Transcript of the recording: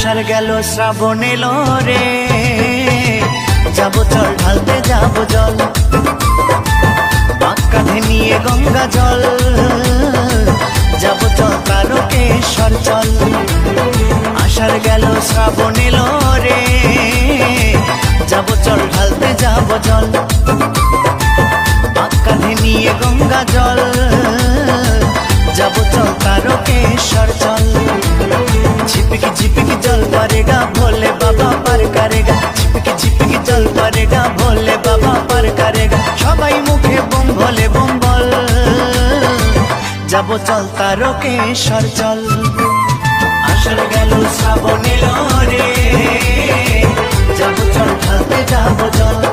আষাঢ় গেল শ্রাবণ এলো রে, যাবো চল ঢালতে যাবো জল, পাক কাঁধে নিয়ে গঙ্গা জল, যাবো চল তারকেশ্বর চল। আষাঢ় গেল শ্রাবণ এলো রে, যাবো চল ঢালতে যাবো জল, পাক কাঁধে নিয়ে গঙ্গা জল, যাবো চল तारकेश्वर चल। झिपकी झिपकी जल पड़ेगा भोले बाबा पार करेगा, झिपकी झिपकी जल पड़ेगा भोले बाबा पार करेगा, सबाई मुखे बम भोले बम बल, যাবো চল तारकेश्वर चल। আষাঢ় গেল শ্রাবণ এলো রে, যাবো চল ঢালতে যাবো জল।